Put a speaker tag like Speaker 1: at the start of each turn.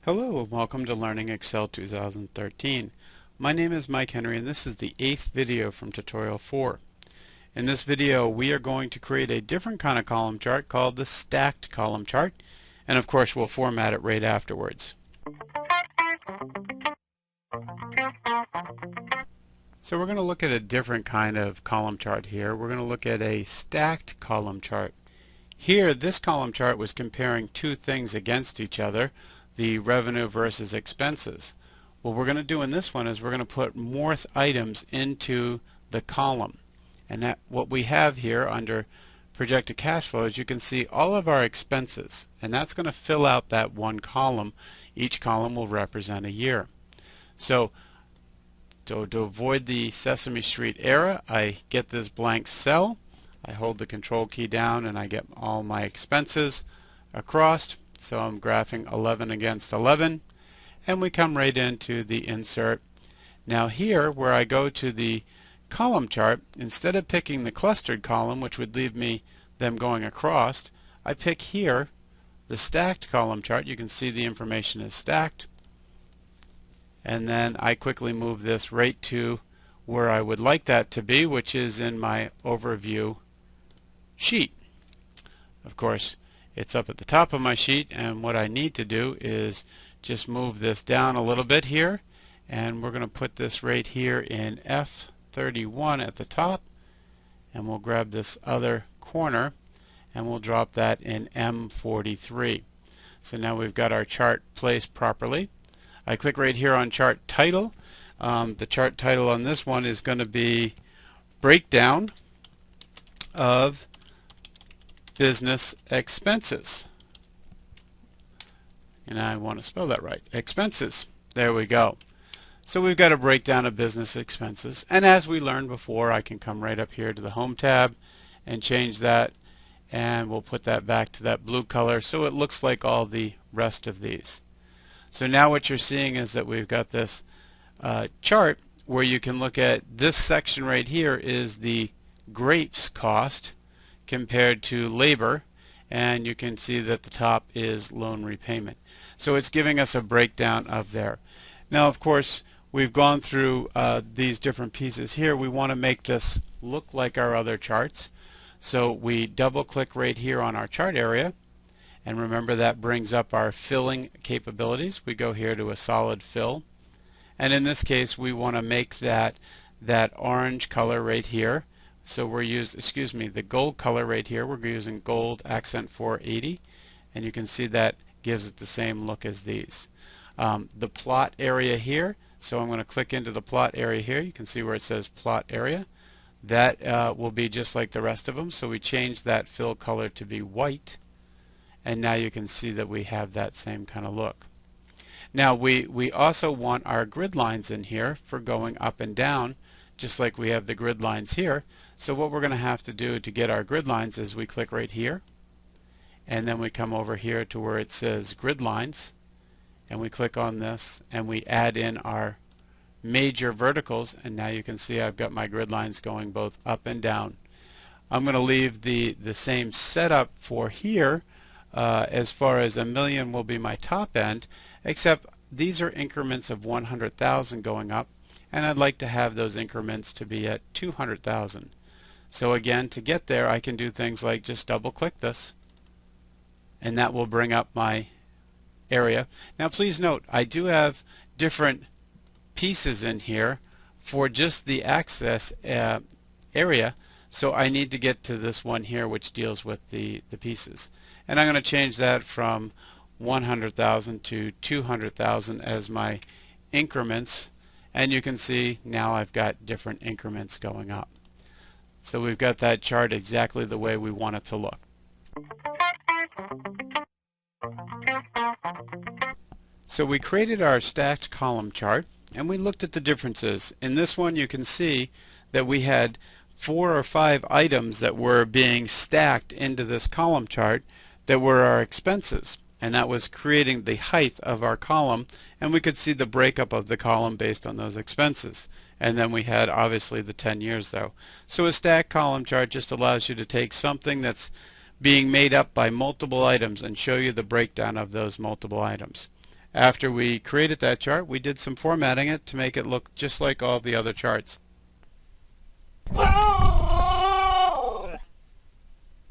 Speaker 1: Hello and welcome to Learning Excel 2013. My name is Mike Henry and this is the 8th video from Tutorial 4. In this video we are going to create a different kind of column chart called the stacked column chart, and of course we'll format it right afterwards. So we're going to look at a different kind of column chart here. We're going to look at a stacked column chart. Here this column chart was comparing two things against each other, the revenue versus expenses. What we're going to do in this one is we're going to put more items into the column. And that what we have here under projected cash flow is you can see all of our expenses, and that's going to fill out that one column. Each column will represent a year. So to avoid the Sesame Street error, I get this blank cell, I hold the control key down, and I get all my expenses across. So I'm graphing 11 against 11, and we come right into the insert. Now here, where I go to the column chart, instead of picking the clustered column, which would leave me them going across, I pick here the stacked column chart. You can see the information is stacked, and then I quickly move this right to where I would like that to be, which is in my overview sheet. Of course, it's up at the top of my sheet, and what I need to do is just move this down a little bit here, and we're going to put this right here in F31 at the top, and we'll grab this other corner and we'll drop that in M43. So now we've got our chart placed properly. I click right here on chart title. The chart title on this one is going to be breakdown of business expenses, and I want to spell that right, expenses. There we go. So we've got a breakdown of business expenses, and as we learned before, I can come right up here to the Home tab and change that, and we'll put that back to that blue color so it looks like all the rest of these. So now what you're seeing is that we've got this chart where you can look at this section right here is the grapes cost compared to labor, and you can see that the top is loan repayment. So it's giving us a breakdown of there. Now of course we've gone through these different pieces here. We want to make this look like our other charts, so we double click right here on our chart area, and remember that brings up our filling capabilities. We go here to a solid fill, and in this case we want to make that orange color right here. So we're the gold color right here. We're using gold accent 480, and you can see that gives it the same look as these. The plot area here, so I'm going to click into the plot area here. You can see where it says plot area. That will be just like the rest of them, so we change that fill color to be white, and now you can see that we have that same kind of look. Now we also want our grid lines in here for going up and down, just like we have the grid lines here. So what we're going to have to do to get our grid lines is we click right here, and then we come over here to where it says grid lines, and we click on this and we add in our major verticals, and now you can see I've got my grid lines going both up and down. I'm going to leave the same setup for here. As far as a million will be my top end, except these are increments of 100,000 going up, and I'd like to have those increments to be at 200,000. So again, to get there I can do things like just double click this, and that will bring up my area. Now please note, I do have different pieces in here for just the access area, so I need to get to this one here which deals with the pieces. And I'm going to change that from 100,000 to 200,000 as my increments, and you can see now I've got different increments going up. So we've got that chart exactly the way we want it to look. So we created our stacked column chart, and we looked at the differences. In this one you can see that we had 4 or 5 items that were being stacked into this column chart that were our expenses, and that was creating the height of our column, and we could see the breakup of the column based on those expenses. And then we had obviously the 10 years though. So a stacked column chart just allows you to take something that's being made up by multiple items and show you the breakdown of those multiple items. After we created that chart, we did some formatting it to make it look just like all the other charts.